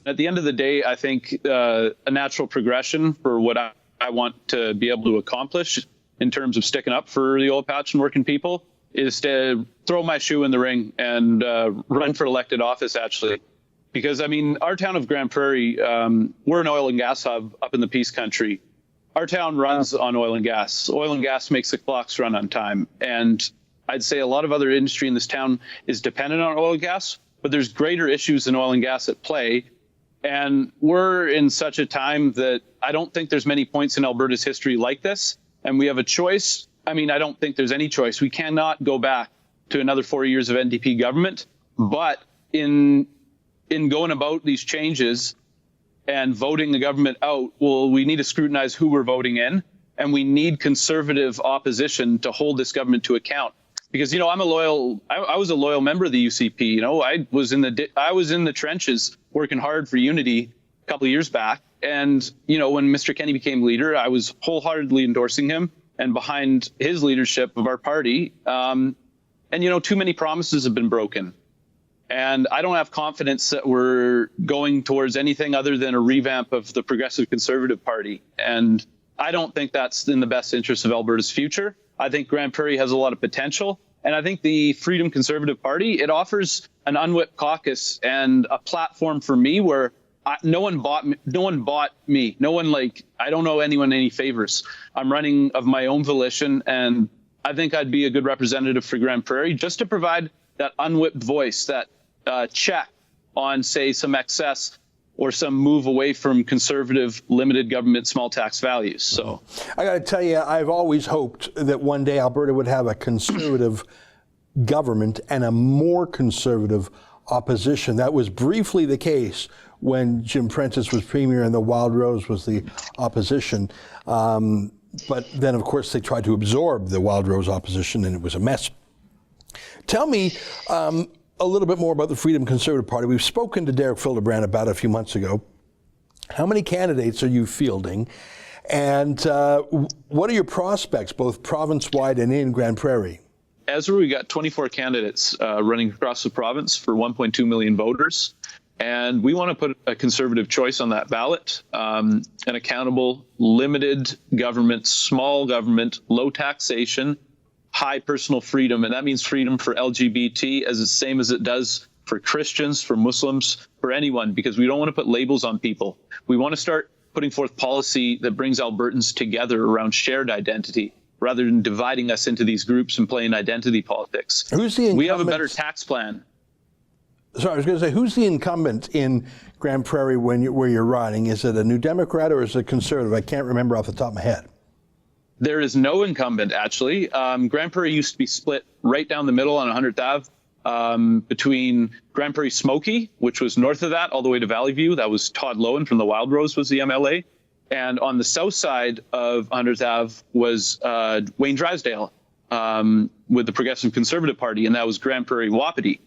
At the end of the day, I think a natural progression for what I want to be able to accomplish in terms of sticking up for the oil patch and working people is to throw my shoe in the ring and run for elected office, actually. Because, I mean, our town of Grand Prairie, we're an oil and gas hub up in the Peace Country. Our town runs on oil and gas. Oil and gas makes the clocks run on time. And I'd say a lot of other industry in this town is dependent on oil and gas, but there's greater issues than oil and gas at play. And we're in such a time that I don't think there's many points in Alberta's history like this. And we have a choice. I mean, I don't think there's any choice. We cannot go back to another 4 years of NDP government. But in going about these changes and voting the government out, well, we need to scrutinize who we're voting in. And we need conservative opposition to hold this government to account. Because, you know, I was a loyal member of the UCP. You know, I was in the trenches working hard for unity a couple of years back. And, you know, when Mr. Kenney became leader, I was wholeheartedly endorsing him and behind his leadership of our party. And, you know, too many promises have been broken. And I don't have confidence that we're going towards anything other than a revamp of the Progressive Conservative Party. And I don't think that's in the best interest of Alberta's future. I think Grand Prairie has a lot of potential. And I think the Freedom Conservative Party, it offers an unwhipped caucus and a platform for me where no one bought me. I don't owe anyone any favors. I'm running of my own volition. And I think I'd be a good representative for Grand Prairie just to provide that unwhipped voice, that check on, say, some excess or some move away from conservative, limited government, small tax values. So I got to tell you, I've always hoped that one day Alberta would have a conservative government and a more conservative opposition. That was briefly the case when Jim Prentice was premier and the Wild Rose was the opposition. But then, of course, they tried to absorb the Wild Rose opposition, and it was a mess. Tell me a little bit more about the Freedom Conservative Party. We've spoken to Derek Fildebrandt about a few months ago. How many candidates are you fielding? And what are your prospects, both province-wide and in Grand Prairie? Ezra, we got 24 candidates running across the province for 1.2 million voters. And we want to put a conservative choice on that ballot, an accountable, limited government, small government, low taxation, high personal freedom. And that means freedom for LGBT as the same as it does for Christians, for Muslims, for anyone, because we don't want to put labels on people. We want to start putting forth policy that brings Albertans together around shared identity, rather than dividing us into these groups and playing identity politics. Who's the incumbent? We have a better tax plan. Sorry, I was going to say, who's the incumbent in Grand Prairie where you're riding? Is it a New Democrat or is it a Conservative? I can't remember off the top of my head. There is no incumbent, actually. Grand Prairie used to be split right down the middle on 100th Ave between Grand Prairie Smoky, which was north of that, all the way to Valley View. That was Todd Lowen from the Wild Rose was the MLA. And on the south side of 100th Ave was Wayne Drysdale with the Progressive Conservative Party, and that was Grand Prairie Wapiti.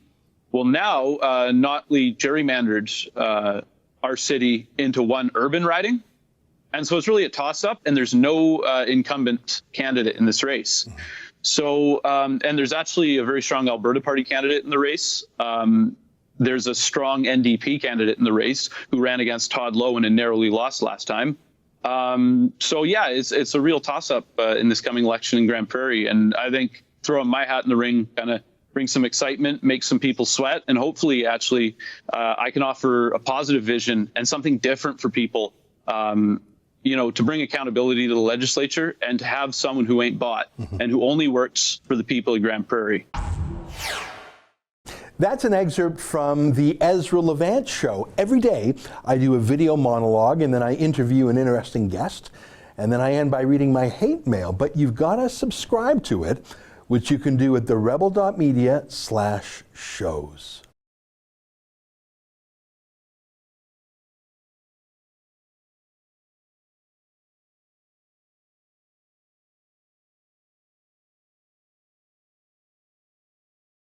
Well, now Notley gerrymandered our city into one urban riding. And so it's really a toss-up, and there's no incumbent candidate in this race. So, and there's actually a very strong Alberta Party candidate in the race. There's a strong NDP candidate in the race who ran against Todd Lowen and narrowly lost last time. So, yeah, it's a real toss-up in this coming election in Grand Prairie. And I think throwing my hat in the ring kind of bring some excitement, make some people sweat, and hopefully actually I can offer a positive vision and something different for people, to bring accountability to the legislature and to have someone who ain't bought and who only works for the people of Grand Prairie. That's an excerpt from the Ezra Levant show. Every day I do a video monologue and then I interview an interesting guest and then I end by reading my hate mail, but you've got to subscribe to it, which you can do at therebel.media/shows.